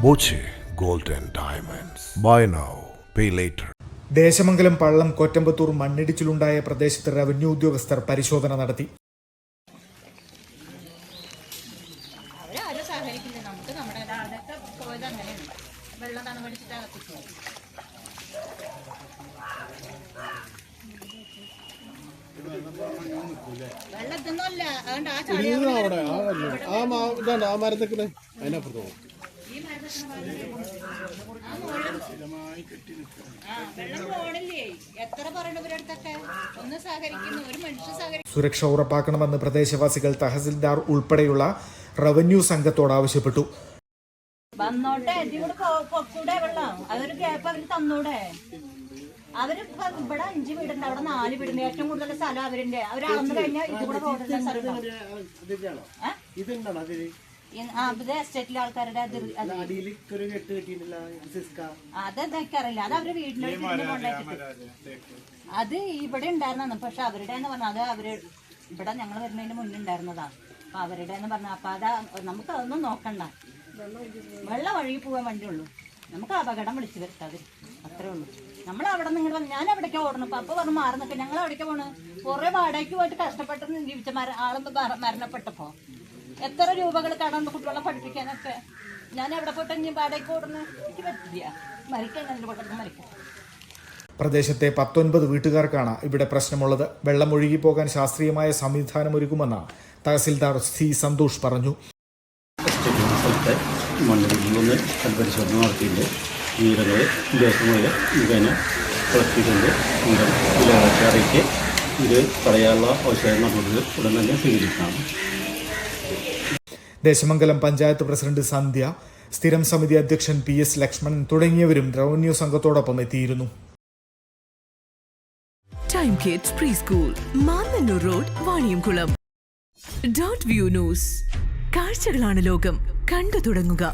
Boche Gold and Diamonds. Buy now, pay later. Desamangalam പള്ളം കൊറ്റമ്പത്തൂർ മണ്ണിടിച്ചിലുണ്ടായ പ്രദേശത്ത് revenue ഉദ്യോഗസ്ഥർ പരിശോധന നടത്തി. സുരക്ഷ ഉറപ്പാക്കണമെന്ന് പ്രദേശവാസികൾ തഹസിൽദാർ ഉൾപ്പെടെയുള്ള റവന്യൂ സംഘത്തോട് ആവശ്യപ്പെട്ടു. വന്നോട്ടെ, പൊക്കൂടെ വെള്ളം അതൊരു ഗ്യാപ്പ് അവര് തന്നൂടെ. അവര് ഇവിടെ 5 വീടുണ്ട്, അവിടെ 4 വീടുണ്ട്. ഏറ്റവും കൂടുതൽ സ്ഥലം അവരിന്റെ. അവർ അളന്നു കഴിഞ്ഞാൽ ഇതുകൂടെ റോഡിന്റെ എസ്റ്റേറ്റിലെ ആൾക്കാരുടെ അതെനിക്കറിയില്ല. അത് അവര് വീടിന്റെ കൊണ്ടാക്കിട്ട് അത് ഇവിടെ ഉണ്ടായിരുന്ന. പക്ഷെ അവരുടെ എന്ന് പറഞ്ഞാൽ അത് അവര് ഇവിടെ ഞങ്ങൾ വരുന്നതിന് മുന്നേ ഉണ്ടായിരുന്നതാ. അപ്പൊ അവരുടെ എന്ന് പറഞ്ഞാൽ അപ്പൊ അതാ നമുക്ക് അതൊന്നും നോക്കണ്ട. വെള്ളം ഒഴുകി പോകാൻ വേണ്ടിയുള്ളൂ. നമുക്ക് അപകടം വിളിച്ചു വരുത്താതെ അത്രേ ഉള്ളൂ. നമ്മൾ അവിടെ നിങ്ങൾ ഞാൻ എവിടേക്കാ ഓടണം. അപ്പൊ പറഞ്ഞ് മാറി നിൽക്കുക. ഞങ്ങൾ എവിടേക്കാ പോണ്? കുറെ വാടകയ്ക്ക് പോയിട്ട് കഷ്ടപ്പെട്ട് ജീവിച്ച ആളൊന്ന് മരണപ്പെട്ടപ്പോ എത്ര രൂപകൾ കടന്ന് കുട്ടികളെ പഠിപ്പിക്കാനൊക്കെ ഞാൻ എവിടെ പോയിട്ട് ഇനി വാടകയ്ക്ക് ഓടുന്നു? എനിക്ക് പറ്റില്ല. മരിക്കാൻ ഞാൻ പെട്ടെന്ന് മരിക്കാം. പ്രദേശത്തെ 19 വീട്ടുകാർക്കാണ് ഇവിടെ പ്രശ്നമുള്ളത്. വെള്ളം ഒഴുകി പോകാൻ ശാസ്ത്രീയമായ സംവിധാനമൊരുക്കുമെന്ന് തഹസിൽദാർ സി സന്തോഷ് പറഞ്ഞു. സ്ഥലത്തെ മണ്ണിടിഞ്ഞൊന്ന് പരിശോധന നടത്തിയിട്ടുണ്ട്. വിവരങ്ങൾ ഉദ്യോഗസ്ഥമായ മുഖേന കളക്ട് വിവരങ്ങളെ അറിയിച്ച് ഇത് തടയാനുള്ള ആവശ്യമായ നടപടികൾ ഉടൻ തന്നെ സ്വീകരിക്കണം. ദേശമംഗലം പഞ്ചായത്ത് പ്രസിഡന്റ് സന്ധ്യ, സ്ഥിരം സമിതി അധ്യക്ഷൻ PS ലക്ഷ്മണൻ തുടങ്ങിയവരും റവന്യൂ സംഘത്തോടൊപ്പം എത്തിയിരുന്നു. Time kids pre school, Mannannur road, Vaniyamkulam. .view news. കാഴ്ചകളാണ് ലോകം. കണ്ടു തുടങ്ങുക.